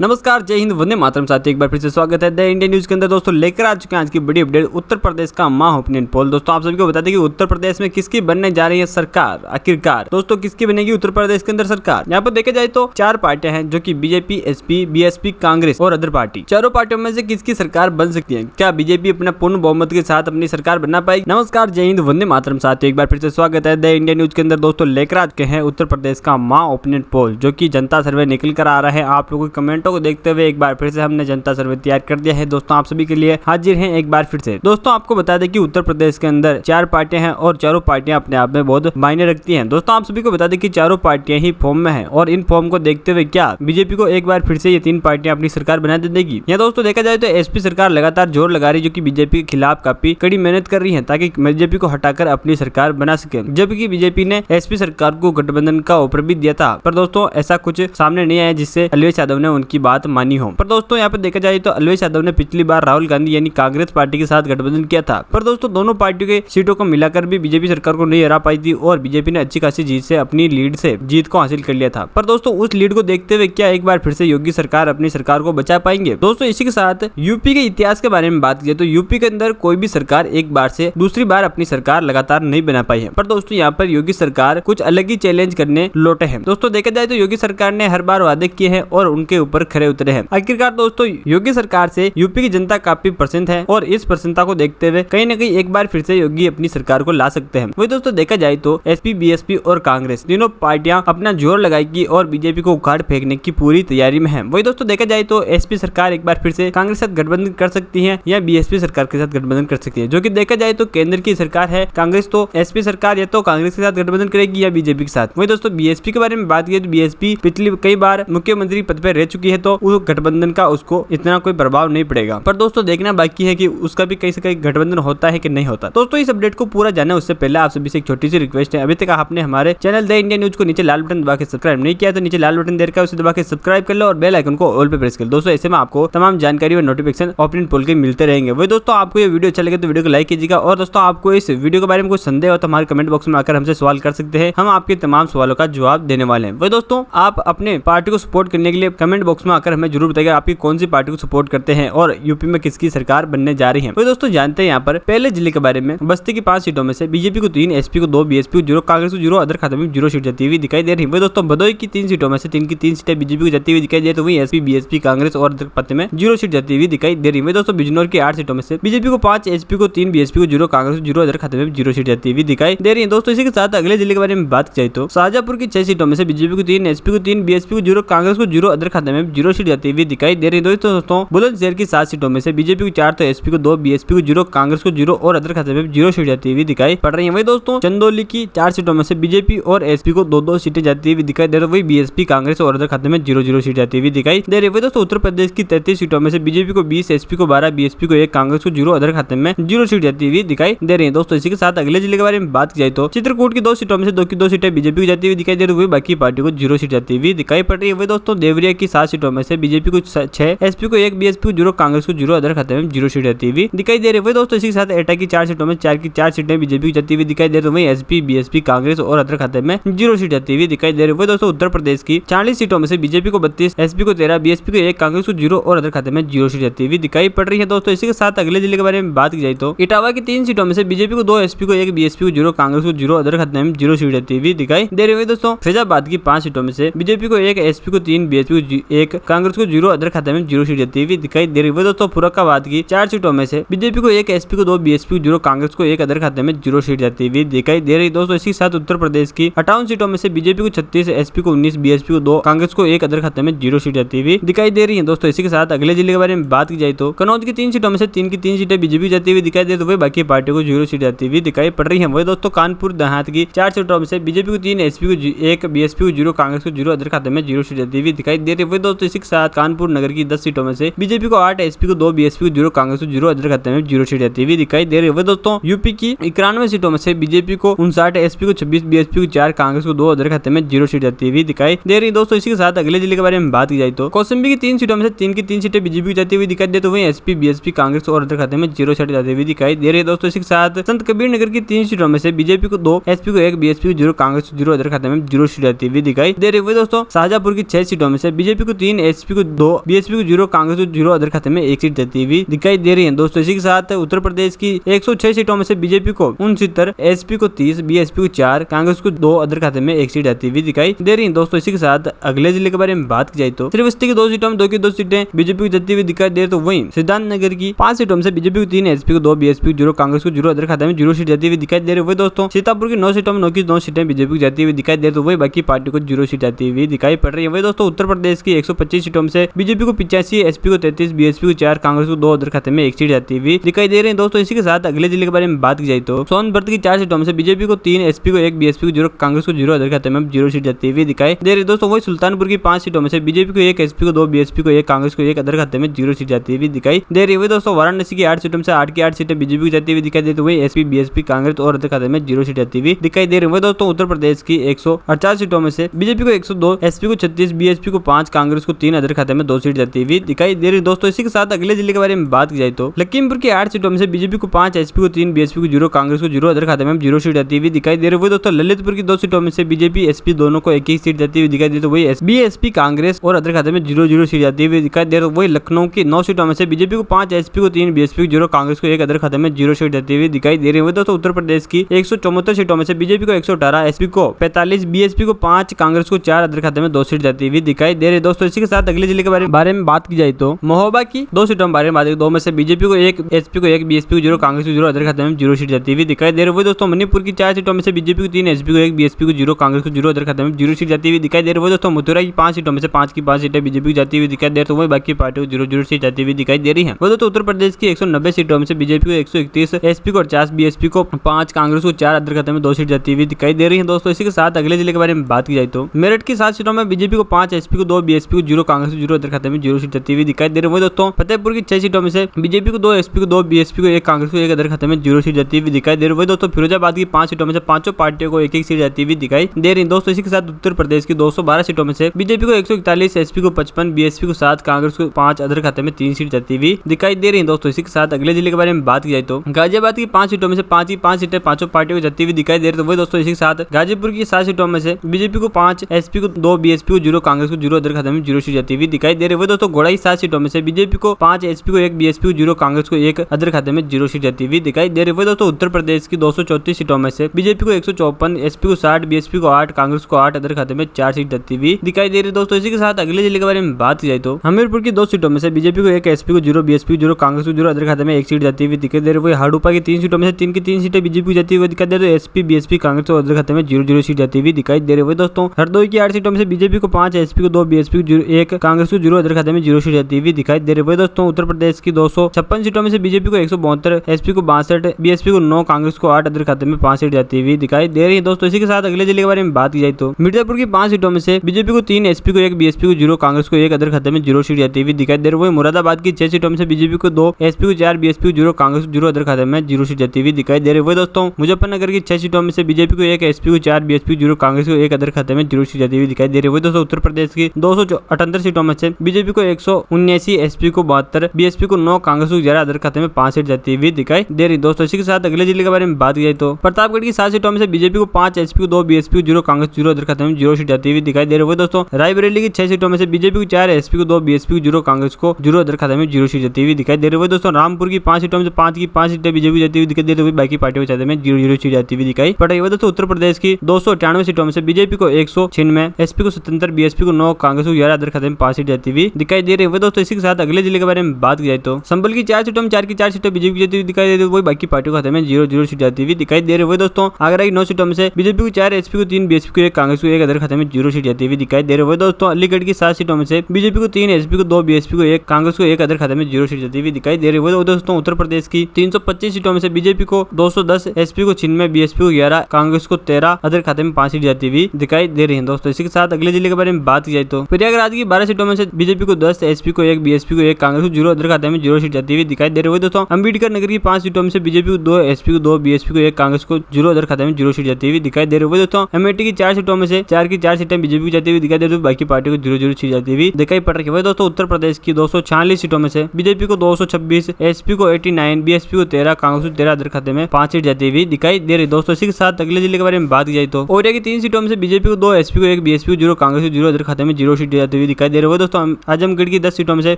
नमस्कार, जय हिंद, वंदे मातरम। साथियों, एक बार फिर से स्वागत है द इंडियन न्यूज के अंदर। दोस्तों लेकर आ चुके हैं आज की बड़ी अपडेट, उत्तर प्रदेश का माह ओपिनियन पोल। दोस्तों आप सभी को बता दें कि उत्तर प्रदेश में किसकी बनने जा रही है सरकार। आखिरकार दोस्तों किसकी बनेगी उत्तर प्रदेश के अंदर सरकार। यहाँ पर देखा जाए तो चार पार्टियां हैं जो कि बीजेपी, एसपी, बीएसपी, कांग्रेस और अदर पार्टी। चारों पार्टियों में से किसकी सरकार बन सकती है। क्या बीजेपी अपना पूर्ण बहुमत के साथ अपनी सरकार बना पाएगी। नमस्कार, जय हिंद, वंदे मातरम। साथियों एक बार फिर से स्वागत है द इंडियन न्यूज के अंदर। दोस्तों लेकर आ चुके हैं उत्तर प्रदेश का माह ओपिनियन पोल, जो की जनता सर्वे निकल कर आ रहा है। आप लोगों के कमेंटों को देखते हुए एक बार फिर से हमने जनता सर्वे तैयार कर दिया है। दोस्तों आप सभी के लिए हाजिर हैं एक बार फिर से। दोस्तों आपको बता दें कि उत्तर प्रदेश के अंदर चार पार्टियां हैं और चारों पार्टियां अपने आप में बहुत मायने रखती हैं। दोस्तों आप सभी को बता दें कि चारों पार्टियां ही फॉर्म में हैं और इन फॉर्म को देखते हुए क्या बीजेपी को एक बार फिर से ये तीन पार्टियां अपनी सरकार बना देगी। या दोस्तों देखा जाए तो एसपी सरकार लगातार जोर लगा रही है, जो कि बीजेपी के खिलाफ काफी कड़ी मेहनत कर रही है ताकि बीजेपी को हटाकर अपनी सरकार बना सके। जबकि बीजेपी ने एसपी सरकार को गठबंधन का ऑफर भी दिया था, पर दोस्तों ऐसा कुछ सामने नहीं आया जिससे अखिलेश यादव ने उनकी बात मानी हो। पर दोस्तों यहाँ पर देखा जाए तो अखिलेश यादव ने पिछली बार राहुल गांधी यानी कांग्रेस पार्टी के साथ गठबंधन किया था, पर दोस्तों दोनों पार्टियों के सीटों को मिलाकर भी बीजेपी सरकार को नहीं हरा पाई थी और बीजेपी ने अच्छी खासी जीत से अपनी लीड से जीत को हासिल कर लिया था। पर दोस्तों उस लीड को देखते हुए क्या एक बार फिर से योगी सरकार अपनी सरकार को बचा पाएंगे। दोस्तों इसी के साथ यूपी के इतिहास के बारे में बात की तो यूपी के अंदर कोई भी सरकार एक बार से दूसरी बार अपनी सरकार लगातार नहीं बना पाई है। पर दोस्तों यहाँ पर योगी सरकार कुछ अलग ही चैलेंज करने लौटे हैं। दोस्तों देखा जाए तो योगी सरकार ने हर बार वादे किए हैं और उनके ऊपर खरे उतरे हैं। आखिरकार दोस्तों योगी सरकार से यूपी की जनता काफी प्रसन्न है और इस प्रसन्नता को देखते हुए कहीं न कहीं एक बार फिर से योगी अपनी सरकार को ला सकते हैं। वही दोस्तों देखा जाए तो एसपी, बीएसपी और कांग्रेस तीनों पार्टियां अपना जोर लगाएगी और बीजेपी को उखाड़ फेंकने की पूरी तैयारी में है। वही दोस्तों देखा जाए तो एसपी सरकार एक बार फिर से कांग्रेस के साथ गठबंधन कर सकती है या बीएसपी सरकार के साथ गठबंधन कर सकती है, जो कि देखा जाए तो केंद्र की सरकार है कांग्रेस, तो एसपी सरकार या तो कांग्रेस के साथ गठबंधन करेगी या बीजेपी के साथ। वही दोस्तों बीएसपी के बारे में बात की तो बीएसपी पिछली कई बार मुख्यमंत्री पद पर रह चुकी है, तो उस गठबंधन का उसको इतना कोई प्रभाव नहीं पड़ेगा। पर दोस्तों देखना बाकी है कि उसका भी कहीं से कहीं गठबंधन होता है कि नहीं होता। दोस्तों इस अपडेट को पूरा जाने उससे पहले आप सभी से एक छोटी सी रिक्वेस्ट है, अभी तक आपने हमारे चैनल द इंडियन न्यूज को नीचे लाल बटन दबा के सब्सक्राइब नहीं किया तो नीचे लाल बटन देकर उसे दबा के सब्सक्राइब कर लो और बेल आइकन को ऑल पे प्रेस कर लो। दोस्तों ऐसे में आपको तमाम जानकारी और नोटिफिकेशन ओपिनियन पोल के मिलते रहेंगे। वही दोस्तों आपको ये वीडियो अच्छा लगे तो वीडियो को लाइक कीजिएगा और दोस्तों आपको इस वीडियो के बारे में कुछ संदेह हो तो हमारे कमेंट बॉक्स में आकर हमसे सवाल कर सकते हैं, हम आपके तमाम सवालों का जवाब देने वाले हैं। वही दोस्तों आप अपने पार्टी को सपोर्ट करने के लिए कमेंट बॉक्स में आकर हमें जरूर बताइएगा आपकी कौन सी पार्टी को सपोर्ट करते हैं और यूपी में किसकी सरकार बनने जा रही है। तो दोस्तों जानते हैं यहाँ पर पहले जिले के बारे में। बस्ती की 5 सीटों में से बीजेपी को 3, एसपी को 2, बीएसपी को 0, कांग्रेस को 0, अदर खाते में 0 सीट जाती हुई दिखाई दे रही है। दोस्तों भदोही की 3 सीटों में से 3 की 3 सीटें बीजेपी को जाती हुई दिखाई दे, तो वहीं एसपी, बीएसपी, कांग्रेस और अदर खाते में 0 सीट जाती हुई दिखाई दे रही है। दोस्तों बिजनौर की 8 सीटों में से बीजेपी को 5, एसपी को 3, बीएसपी को 0, कांग्रेस को 0, अदर खाते में 0 सीट जाती हुई दिखाई दे रही है। दोस्तों इसी के साथ अगले जिले के बारे में बात की जाए तो शाहजहांपुर की 6 सीटों में से बीजेपी को 3, एसपी को 3, बीएसपी को 0, कांग्रेस को 0, अदर खाते में 0 सीट जाती हुई दिखाई दे रही है। दोस्तों बुलंदशहर की 7 सीटों में से बीजेपी को 4, तो एसपी को 2, बीएसपी को 0, कांग्रेस को 0 और अदर खाते में 0 सीट जाती हुई दिखाई पड़ रही है। वही दोस्तों चंदौली की 4 सीटों में से बीजेपी और एसपी को 2-2 सीटें जाती हुई दिखाई दे रही है, वही बीएसपी, कांग्रेस और अदर खाते में 0-0 सीट जाती हुई दिखाई दे रही है। वही दोस्तों उत्तर प्रदेश की 33 सीटों में से बीजेपी को 20, एसपी को 12, बीएसपी को 1, कांग्रेस को 0, अदर खाते में 0 सीट जाती हुई दिखाई दे रही है। दोस्तों इसी के साथ अगले जिले के बारे में बात की जाए तो चित्रकूट की 2 सीटों में से 2 की 2 सीटें बीजेपी को जाती हुई दिखाई दे रही है, बाकी पार्टी को 0 सीट जाती हुई दिखाई पड़ रही है। वही दोस्तों देवरिया की 7 सीटों में से बीजेपी को 6, एसपी को 1, बीएसपी को 0, कांग्रेस को 0, अदर खाते में 0 सीट जाती हुई दिखाई दे रही है। वही दोस्तों इसी के साथ एटा की 4 सीटों में 4 की 4 सीटें बीजेपी को जाती हुई दिखाई दे रही है, वहीं एसपी, बीएसपी, कांग्रेस और अदर खाते में 0 सीट जाती हुई दिखाई दे रही है। वही दोस्तों उत्तर प्रदेश की 40 सीटों में से बीजेपी को 32, एसपी को 13, बीएसपी को 1, कांग्रेस को 0 और अदर खाते में 0 सीट जाती हुई दिखाई पड़ रही है। दोस्तों इसी के साथ अगले जिले के बारे में बात की जाए तो इटावा की 3 सीटों में से बीजेपी को 2, एसपी को 1, बीएसपी को 0, कांग्रेस को 0, अदर खाते में 0 सीट जाती हुई दिखाई दे रही है। दोस्तों फैजाबाद की 5 सीटों में से बीजेपी को 1, एसपी को 3, बीएसपी को 1, कांग्रेस को 0, अदर खाते में 0 सीट जाती हुई दिखाई दे रही है। दोस्तों फुर्रुखाबाद की 4 सीटों में से बीजेपी को 1, एसपी को 2, बीएसपी को 0, कांग्रेस को 1, अदर खाते में 0 सीट जाती हुई दिखाई दे रही है। दोस्तों इसी के साथ उत्तर प्रदेश की 58 सीटों में से बीजेपी को 36, एसपी को 19, बीएसपी को 2, कांग्रेस को 1, अदर खाते में 0 सीट जाती हुई दिखाई दे रही है। दोस्तों इसी के साथ अगले जिले के बारे में बात की जाए तो कनौज की 3 सीटों में से 3 की 3 सीटें बीजेपी जाती हुई दिखाई दे रही है, बाकी पार्टी को 0 सीट जाती हुई दिखाई पड़ रही है। वही दोस्तों कानपुर देहात की 4 सीटों में से बीजेपी को 3, एसपी को 1, बीएसपी को 0, कांग्रेस को 0, अदर खाते में 0 सीट जाती हुई दिखाई दे रही है। वही दोस्तों इसी के साथ कानपुर नगर की 10 सीटों में से बीजेपी को 8, एसपी को 2, बीएसपी को 0, कांग्रेस को 0, अदर खाते में 0 सीट जाती हुई दिखाई दे रही है। वही दोस्तों यूपी की 91 सीटों में से बीजेपी को 59, एसपी को 26, बीएसपी को 4, कांग्रेस को 2, अदर खाते में 0 सीट जाती हुई दिखाई दे रही है। दोस्तों इसी के साथ अगले जिले के बारे में बात की जाए तो कौशाम्बी की 3 सीटों में से 3 की 3 सीटें बीजेपी को जाती हुई दिखाई दे, तो वहीं एसपी, बीएसपी, कांग्रेस और अदर खाते में 0 सीट जाती हुई दिखाई दे रही है। दोस्तों इसी के साथ संत कबीर नगर की 3 सीटों में से बीजेपी को 2, एसपी को 1, बीएसपी को 0, कांग्रेस को 0, अदर खाते में 0 सीट जाती हुई दिखाई दे रही है। दोस्तों शाहजहांपुर की 6 सीटों में से बीजेपी को 3, 3, एसपी को 2, बीएसपी को 0, कांग्रेस को 0, अदर खाते में 1 सीट जाती हुई दिखाई दे रही है दोस्तों। इसी के साथ उत्तर प्रदेश की 106 सीटों में से बीजेपी को 69, एसपी को 30, बीएसपी को 4, कांग्रेस को 2, अदर खाते में 1 सीट जाती हुई दिखाई दे रही है दोस्तों। इसी के साथ अगले जिले के बारे में बात की जाए तो श्रीवस्ती की 2 सीटों में 2 की 2 सीटें बीजेपी को जाती हुई दिखाई दे रही, तो वहीं सिद्धार्थ नगर की 5 सीटों में से बीजेपी को 3, एसपी को 2, बीएसपी को 0, कांग्रेस को 0, अदर खाते में 0 सीट जाती हुई दिखाई दे रही है दोस्तों। सीतापुर की 9 सीटों में 9 की 9 सीटें बीजेपी को जाती हुई दिखाई दे रही, तो वही बाकी पार्टी को 0 सीट जाती हुई दिखाई पड़ रही है। वही दोस्तों उत्तर प्रदेश की 125 सीटों में से बीजेपी को 85, एसपी को 33, बीएसपी को 4, कांग्रेस को 2, अदर खाते में 1 सीट जाती हुई दिखाई दे रही है दोस्तों। इसी के साथ अगले जिले के बारे में बात की जाए तो सोनभद्र की 4 सीटों में से बीजेपी को 3, एसपी को 1, बीएसपी को 0, कांग्रेस को 0, अदर खाते में 0 सीट जाती हुई दिखाई दे रही है दोस्तों। वही सुल्तानपुर की 5 सीटों में से बीजेपी को 1, एसपी को 2, बीएसपी को 1, कांग्रेस को 1, अदर खाते में 0 सीट जाती हुई दिखाई दे रही है दोस्तों। वाराणसी की 8 सीटों में से 8 की 8 सीटें बीजेपी को जाती हुई दिखाई दे रही, वही एसपी, बीएसपी, कांग्रेस और अदर खाते में 0 सीट जाती हुई दिखाई दे रही है दोस्तों। उत्तर प्रदेश की 148 सीटों में से बीजेपी को 102, एसपी को 36, बीएसपी को 5, कांग्रेस को 3, अदर खाते में 2 सीट जाती हुई दिखाई दे रही दोस्तों। इसी के साथ अगले जिले के बारे में बात की जाए तो लखीमपुर की 8 सीटों में से बीजेपी को 5, एसपी को 3, बीएसपी को 0, कांग्रेस को 0, अदर खाते में 0 सीट जाती हुई दिखाई दे रही है दोस्तों। ललितपुर की 2 सीटों में से बीजेपी, एसपी दोनों को 1 सीट जाती हुई दिखाई दे रही, तो वही बीएसपी, कांग्रेस और अदर खाते में 0 सीट जाती हुई दिखाई दे रही। वही लखनऊ की 9 सीटों में से बीजेपी को 5, एसपी को 3, बीएसपी को 0, कांग्रेस को 1, अदर खाते में 0 सीट जाती हुई दिखाई दे रही है दोस्तों। उत्तर प्रदेश की 174 सीटों में से बीजेपी को 118, एसपी को 45, बीएसपी को 5, कांग्रेस को 4, अदर खाते में 2 सीट जाती हुई दिखाई दे रही है दोस्तों। इसी के साथ अगले जिले के बारे में बात की जाए तो महोबा की 2 सीटों में बारे में बात की, 2 में से बीजेपी को 1, एसपी को 1, बीएसपी को 0, कांग्रेस को 0, अदर खाते में 0 सीट जाती हुई दिखाई दे रही है दोस्तों। मणिपुर की 4 सीटों में से बीजेपी को 3, एसपी को 1, बीएसपी को 0, कांग्रेस को 0, अदर खाते में 0 सीट जाती हुई दिखाई दे रही है दोस्तों। मथुरा की 5 सीटों में से 5 की 5 सीटें बीजेपी को जाती हुई दिखाई दे रही, तो वही बाकी पार्टियों को 0 सीट जाती हुई दिखाई दे रही है। दोस्तों उत्तर प्रदेश की 190 सीटों में से बीजेपी को 131, एसपी को 50, बीएसपी को 5, कांग्रेस को 4, अदर खाते में 2 सीट जाती हुई दिखाई दे रही है दोस्तों। इसी के साथ अगले जिले के बारे में बात की जाए तो मेरठ की 7 सीटों में बीजेपी को 5, एसपी को 2, बीएसपी को 0, कांग्रेस को 0, अदर खाते में 0 सीट जाती हुई दिखाई दे रही है दोस्तों। फतेहपुर की 6 सीटों में से बीजेपी को 2, एसपी को 2, बीएसपी को 1, कांग्रेस को 1, अदर खाते में 0 सीट जाती हुई दिखाई दे रही है दोस्तों। फिरोजाबाद की 5 सीटों में से 5 पार्टियों को 1 सीट जाती हुई दिखाई दे रही है दोस्तों। इसी के साथ उत्तर प्रदेश की 212 सीटों में से बीजेपी को 141, एसपी को 55, बीएसपी को 7, कांग्रेस को 5, अदर खाते में 3 सीट जाती हुई दिखाई दे रही है दोस्तों। इसी के साथ अगले जिले के बारे में बात की जाए तो गाजियाबाद की 5 सीटों में से 5 की 5 सीटें 5 पार्टियों को जाती हुई दिखाई दे रही है, तो वही दोस्तों इसी के साथ गाजीपुर की 7 सीटों में से बीजेपी को 5, एसपी को 2, बीएसपी को 0, कांग्रेस को 0, अदर खाते में 0 सीट जाती हुई दिखाई दे रही है दोस्तों। घोड़ा की 7 सीटों में से बीजेपी को 5, एसपी को 1, बीएसपी को 0, कांग्रेस को 1, अदर खाते में 0 सीट जाती हुई दिखाई दे रही है दोस्तों। उत्तर प्रदेश की 234 सीटों में से बीजेपी को 154, एसपी को 60, बीएसपी को 8, कांग्रेस को 8, अदर खाते में 4 सीट जाती हुई दिखाई दे रही है दोस्तों। इसी के साथ अगले जिले के बारे में बात की जाए तो हमीरपुर की 2 सीटों में से बीजेपी को 1, एसपी को 0, बीएसपी को 0, कांग्रेस को 0, अदर खाते में 1 सीट जाती हुई दिखाई दे रही है। हाड़ूपा की 3 सीटों में से 3 की 3 सीटें बीजेपी को जाती हुई दिखाई दे रही है, एसपी, बीएसपी, कांग्रेस और अदर खाते में 0 सीट जाती हुई दिखाई दे रही है दोस्तों। हरदोई की 8 सीटों में से बीजेपी को 5, एसपी को 2, बीएसपी को 1, कांग्रेस को 0, अदर खाते में 0 सीट जाती हुई दिखाई दे रही है दोस्तों। उत्तर प्रदेश की 256 सीटों में से बीजेपी को 172, एसपी को 62, बीएसपी को 9, कांग्रेस को 8, अदर खाते में 5 सीट जाती हुई दिखाई दे रही है दोस्तों। इसी के साथ अगले जिले के बारे में बात की जाए तो मिर्जापुर की 5 सीटों में से बीजेपी को 3, एसपी को 1, बीएसपी को 0, कांग्रेस को 1, अदर खाते में 0 सीट जाती हुई दिखाई दे रही है। मुरादाबाद की 6 सीटों में से बीजेपी को 2, एसपी को 4, बीएसपी को 0, कांग्रेस को 0, अदर खाते में 0 सीट जाती हुई दिखाई दे रही है दोस्तों। मुजफ्फरनगर की 6 सीटों में से बीजेपी को 1, एसपी को 4, बीएसपी को 0, कांग्रेस को 1, अदर खाते में 0 सीट जाती हुई दिखाई दे रही है दोस्तों। उत्तर प्रदेश की 278 सीटों में से बीजेपी को 179, एसपी को 72, बीएसपी को 9, कांग्रेस को 11, अदर खाते में 5 सीट जाती हुई दिखाई दे रही दोस्तों। इसी के साथ अगले जिले के बारे में बात की जाए तो प्रतापगढ़ की 7 सीटों में से बीजेपी को 5, एसपी को 2, बीएसपी को 0, कांग्रेस 0, अदर खाते में 0 सीट जाती हुई दिखाई दे रही है दोस्तों। रायबरेली की 6 सीटों में से बीजेपी को 4, एसपी को 2, बीएसपी को 0, कांग्रेस को 0, अदर खाते में 0 सीट जाती हुई दिखाई दे रही है दोस्तों। रामपुर की 5 सीटों में से 5 की 5 सीटें बीजेपी जाती हुई दिखाई दे रही है, बाकी पार्टियों के खाते में 0 सीट जाती हुई दिखाई पड़ रही है दोस्तों। उत्तर प्रदेश की 298 सीटों में से बीजेपी को 196, एसपी को 77, बीएसपी को 9, कांग्रेस को 11, अदर खाते में 5 सीट जाती हुई दिखाई दे रही है दोस्तों। इसी के साथ अगले जिले के बारे में बात की जाए तो संबल की 4 सीटों में 4 की 4 सीटें बीजेपी जाती हुई दिखाई दे रही है, वही बाकी पार्टियों के खाते में 0 सीट जाती हुई दिखाई दे रही है दोस्तों। आगरा की 9 सीटों में से बीजेपी को 4, एसपी को 3, बीएसपी को 1, कांग्रेस को 1, अदर खाते में 0 सीट जाती हुई दिखाई दे रही है दोस्तों। अलीगढ़ की 7 सीटों में से बीजेपी को 3, एसपी को 2, बीएसपी को 1, कांग्रेस को 1, अदर खाते में 0 सीट जाती हुई दिखाई दे रही है दोस्तों। उत्तर प्रदेश की 325 सीटों में से बीजेपी को 210, एसपी को 96, बीएसपी को 11, कांग्रेस को 13, अदर खाते में 5 सीट जाती हुई दिखाई दे रही है दोस्तों। इसी के साथ अगले जिले के बारे में बात की जाए तो प्रयागराज की 12 सीटों में से बीजेपी को 10, एसपी को 1, बीएसपी को 1, कांग्रेस को 0, अदर खाते में 0 सीट जाती हुई दिखाई दे रही है दोस्तों। अंबेडकर नगर की 5 सीटों में से बीजेपी को 2, एसपी को 2, बीएसपी को 1, कांग्रेस को 0, अदर खाते में 0 सीट जाती हुई दिखाई दे रही है दोस्तों। अमेठी की 4 सीटों में से 4 की 4 सीटें बीजेपी को जाती हुई दिखाई दे रही है, बाकी पार्टी को 0 सीट जाती हुई दिखाई पड़ रही है दोस्तों। उत्तर प्रदेश की 246 सीटों में से बीजेपी को 226, एसपी को 89, बीएसपी को 13, कांग्रेस को 13, अदर खाते में 5 सीट जाती हुई दिखाई दे रही दोस्तों। इसी के साथ अगले जिले के बारे में बात की जाए तो औरिया की 3 सीटों में से बीजेपी को 2, एसपी को 1, बीएसपी को 0, कांग्रेस को 0, अदर खाते में 0 सीट जाती हुई दिखाई दे रही है। दोस्तों आजमगढ़ की 10 सीटों में से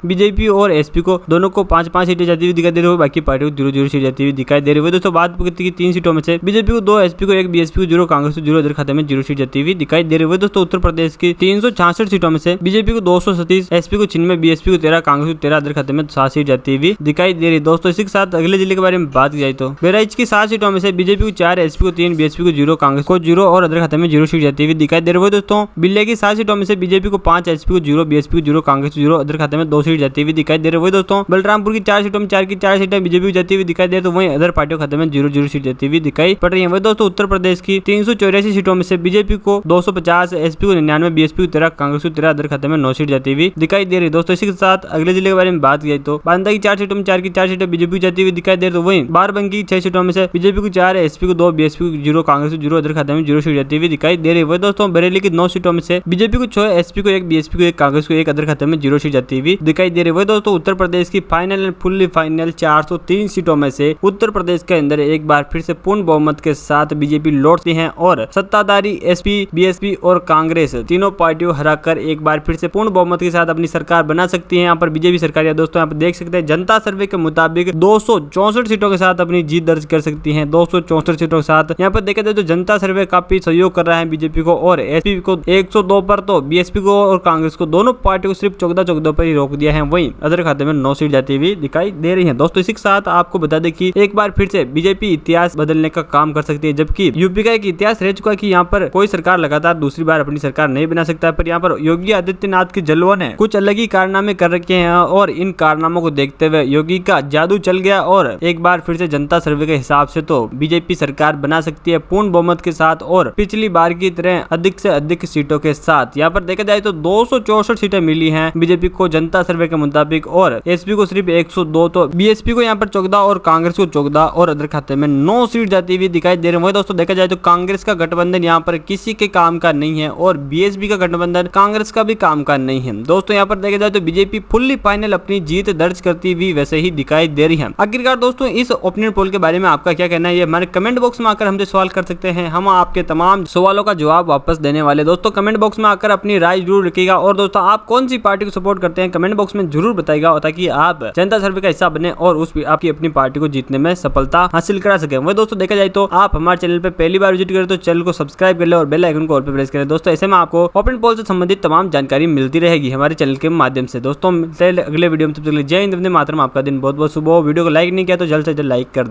बीजेपी और एसपी को दोनों को 5-5 सीटें जाती हुई दिखाई दे रही है, बाकी पार्टी को 0-0 सीट जाती हुई दिखाई दे रही है। दोस्तों बात की 3 सीटों में से बीजेपी को 2, एसपी को 1, बीएसपी को 0, कांग्रेस को 0 इधर खाते में 0 सीट जाती हुई दिखाई दे रही है। दोस्तों उत्तर प्रदेश की 366 सीटों में से बीजेपी को 237, एसपी को 96, बीएसपी को 13, कांग्रेस को 13 इधर खाते में 7 सीट जाती हुई दिखाई दे रही है। दोस्तों इसी के साथ अगले जिले के बारे में बात की जाए तो बहराइच की 7 सीटों में से बीजेपी को 4, एसपी को 3, बीएसपी को 0, कांग्रेस को 0 और अदर खाते में 0 सीट जाती हुई दिखाई दे रही है। दोस्तों बिल्ले की 7 सीटों में से बीजेपी को 5, एसपी को 0, बीएसपी को 0, कांग्रेस को 0 अदर खाते में 2 सीट जाती हुई दिखाई दे रही है। दोस्तों बलरामपुर की 4 सीटों में 4 की 4 सीटें बीजेपी को जाती हुई दिखाई दे रही है, तो वहीं अदर पार्टियों खाते में 0-0 सीट जाती हुई दिखाई पड़ रही है। दोस्तों उत्तर प्रदेश की 384 सीटों में से बीजेपी को 250, एसपी को 99, बीएसपी को 13, कांग्रेस को 13 अदर खाते में 9 सीट जाती हुई दिखाई दे रही है। दोस्तों इसी के साथ अगले जिले के बारे में बात की तो बांदा की 4 सीटों में 4 की 4 सीटें बीजेपी को जाती हुई दिखाई दे रही है, तो वहीं बाराबंकी की 6 सीटों में से बीजेपी को 4, एसपी को 2, बीएसपी को 0, कांग्रेस को 0 अदर खाते में 0 सीट जाती हुई दिखाई दे रही है। दोस्तों बरेली की 9 सीटों में से बीजेपी को 6, एसपी को 1, बीएसपी को 1, कांग्रेस को 1 अदर खाते में 0 सीट जाती हुई दिखाई दे रही है। दोस्तों उत्तर प्रदेश की फाइनल एंड फुल्ली फाइनल 403 सीटों में से उत्तर प्रदेश के अंदर एक बार फिर से पूर्ण बहुमत के साथ बीजेपी लौटती है और सत्ताधारी एसपी, बीएसपी और कांग्रेस तीनों पार्टियों हराकर एक बार फिर से पूर्ण बहुमत के साथ अपनी सरकार बना सकती है। यहाँ पर बीजेपी सरकार या दोस्तों यहाँ पर देख सकते हैं जनता सर्वे के मुताबिक 264 सीटों के साथ अपनी जीत दर्ज कर सकती है। 264 सीटों के साथ यहाँ पर देखा जाए तो जनता सर्वे काफी सहयोग कर रहा है बीजेपी को, और एसपी को 102 पर तो बीएसपी को और कांग्रेस को दोनों पार्टियों को सिर्फ 14 पर ही रोक दिया है। वहीं अदर खाते में 9 सीट जाती हुई दिखाई दे रही है। दोस्तों इसी के साथ आपको बता दें कि एक बार फिर से बीजेपी इतिहास बदलने का काम कर सकती है, जबकि यूपी का एक इतिहास रह चुका है कि यहाँ पर कोई सरकार लगातार दूसरी बार अपनी सरकार नहीं बना सकता है, पर यहाँ पर योगी आदित्यनाथ के जलवा ने कुछ अलग ही कारनामे कर रखे हैं और इन कारनामों को देखते हुए योगी का जादू चल गया और एक बार फिर से जनता सर्वे के हिसाब से तो बीजेपी सरकार बना सकती है पूर्ण बहुमत के साथ और पिछली बार की तरह अधिक से अधिक सीटों के साथ। यहाँ पर देखा जाए तो 264 सीटें मिली हैं बीजेपी को जनता सर्वे के मुताबिक, और एसपी को सिर्फ 102, तो बीएसपी को यहाँ पर 14 और कांग्रेस को 14 और अदर खाते में 9 सीट जाती हुई दिखाई दे रही है। दोस्तों देखा जाए तो कांग्रेस का गठबंधन यहाँ पर किसी के काम का नहीं है और बीएसपी का गठबंधन कांग्रेस का भी काम का नहीं है। दोस्तों यहाँ पर देखा जाए तो बीजेपी फुल्ली फाइनल अपनी जीत दर्ज करती हुई वैसे ही दिखाई दे रही है। आखिरकार दोस्तों इस ओपिनियन पोल के बारे में आपका क्या कहना है, ये हमारे कमेंट बॉक्स में आकर हमसे सवाल कर सकते हैं। हम आपके तमाम सवालों का जवाब वापस देने वाले। दोस्तों कमेंट बॉक्स में आकर अपनी राय जरूर रखिएगा, और दोस्तों आप कौन सी पार्टी को सपोर्ट करते हैं कमेंट बॉक्स में जरूर बताइएगा, ताकि आप जनता सर्वे का हिस्सा बने और उस आपकी अपनी पार्टी को जीतने में सफलता हासिल करा सके। वही दोस्तों देखा जाए तो आप हमारे चैनल पे पहली बार विजिट करें तो चैनल को सब्सक्राइब कर ले और बेल आइकन को ऑल पे प्रेस करें। दोस्तों ऐसे में आपको ओपिनियन पोल से संबंधित तमाम जानकारी मिलती रहेगी हमारे चैनल के माध्यम से। दोस्तों मिलते हैं अगले वीडियो में, तब तक के लिए जय हिंद, वंदे मातरम। आपका दिन बहुत बहुत शुभ हो। वीडियो को लाइक नहीं किया तो जल्द से जल्द लाइक कर दे।